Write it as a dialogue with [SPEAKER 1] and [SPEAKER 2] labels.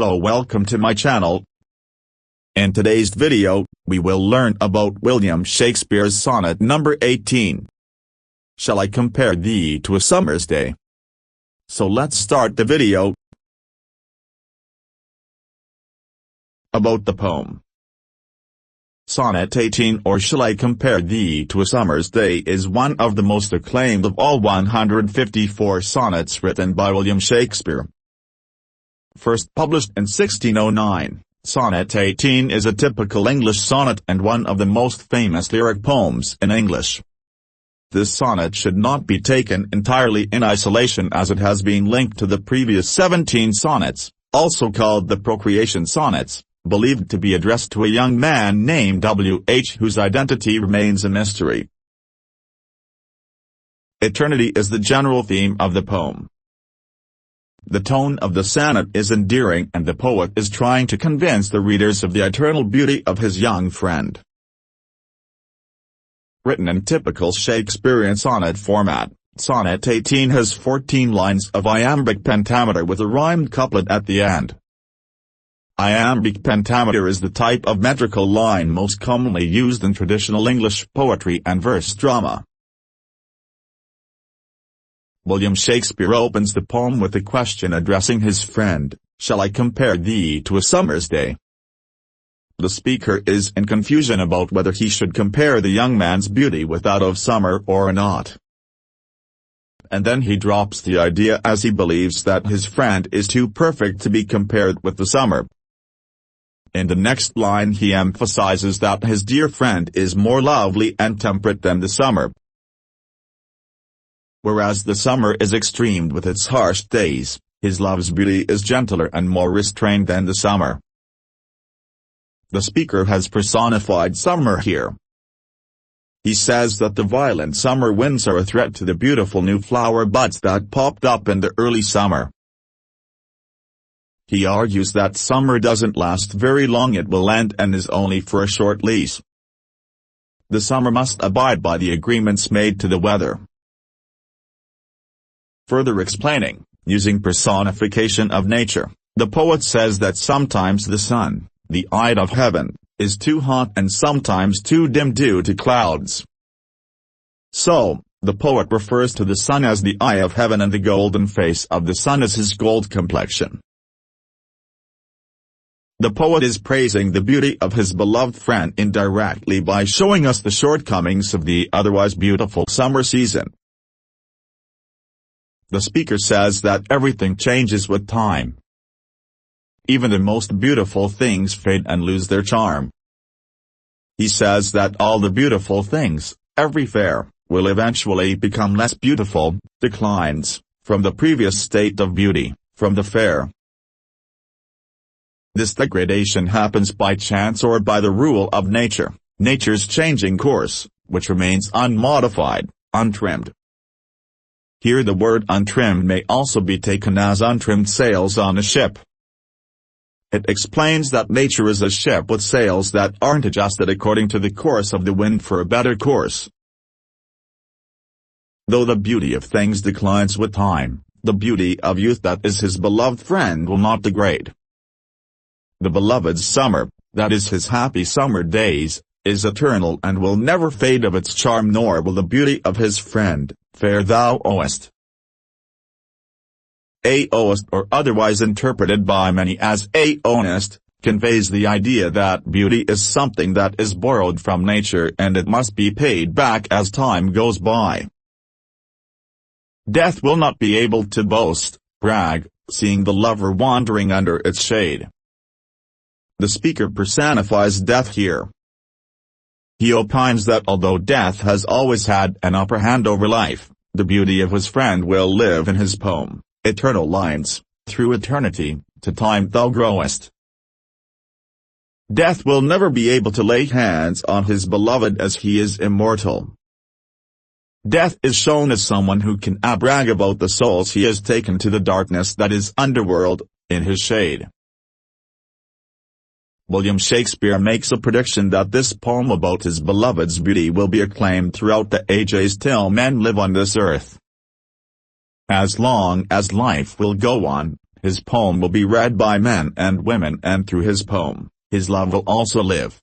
[SPEAKER 1] Hello, welcome to my channel. In today's video, we will learn about William Shakespeare's sonnet number 18. Shall I compare thee to a summer's day? So let's start the video. About the poem. Sonnet 18, or Shall I Compare Thee to a Summer's Day, is one of the most acclaimed of all 154 sonnets written by William Shakespeare. First published in 1609, Sonnet 18 is a typical English sonnet and one of the most famous lyric poems in English. This sonnet should not be taken entirely in isolation, as it has been linked to the previous 17 sonnets, also called the Procreation sonnets, believed to be addressed to a young man named W.H. whose identity remains a mystery. Eternity is the general theme of the poem. The tone of the sonnet is endearing, and the poet is trying to convince the readers of the eternal beauty of his young friend. Written in typical Shakespearean sonnet format, Sonnet 18 has 14 lines of iambic pentameter with a rhymed couplet at the end. Iambic pentameter is the type of metrical line most commonly used in traditional English poetry and verse drama. William Shakespeare opens the poem with a question addressing his friend, "Shall I compare thee to a summer's day?" The speaker is in confusion about whether he should compare the young man's beauty with that of summer or not. And then he drops the idea, as he believes that his friend is too perfect to be compared with the summer. In the next line he emphasizes that his dear friend is more lovely and temperate than the summer. Whereas the summer is extreme with its harsh days, his love's beauty is gentler and more restrained than the summer. The speaker has personified summer here. He says that the violent summer winds are a threat to the beautiful new flower buds that popped up in the early summer. He argues that summer doesn't last very long, it will end and is only for a short lease. The summer must abide by the agreements made to the weather. Further explaining, using personification of nature, the poet says that sometimes the sun, the eye of heaven, is too hot and sometimes too dim due to clouds. So, the poet refers to the sun as the eye of heaven and the golden face of the sun as his gold complexion. The poet is praising the beauty of his beloved friend indirectly by showing us the shortcomings of the otherwise beautiful summer season. The speaker says that everything changes with time. Even the most beautiful things fade and lose their charm. He says that all the beautiful things, every fair, will eventually become less beautiful, declines, from the previous state of beauty, from the fair. This degradation happens by chance or by the rule of nature, nature's changing course, which remains unmodified, untrimmed. Here the word untrimmed may also be taken as untrimmed sails on a ship. It explains that nature is a ship with sails that aren't adjusted according to the course of the wind for a better course. Though the beauty of things declines with time, the beauty of youth that is his beloved friend will not degrade. The beloved's summer, that is his happy summer days, is eternal and will never fade of its charm, nor will the beauty of his friend, fair thou owest. Owest, or otherwise interpreted by many as ownest, conveys the idea that beauty is something that is borrowed from nature and it must be paid back as time goes by. Death will not be able to boast, brag, seeing the lover wandering under its shade. The speaker personifies death here. He opines that although death has always had an upper hand over life, the beauty of his friend will live in his poem, eternal lines, through eternity, to time thou growest. Death will never be able to lay hands on his beloved as he is immortal. Death is shown as someone who can brag about the souls he has taken to the darkness that is underworld, in his shade. William Shakespeare makes a prediction that this poem about his beloved's beauty will be acclaimed throughout the ages till men live on this earth. As long as life will go on, His poem will be read by men and women, and through his poem, his love will also live.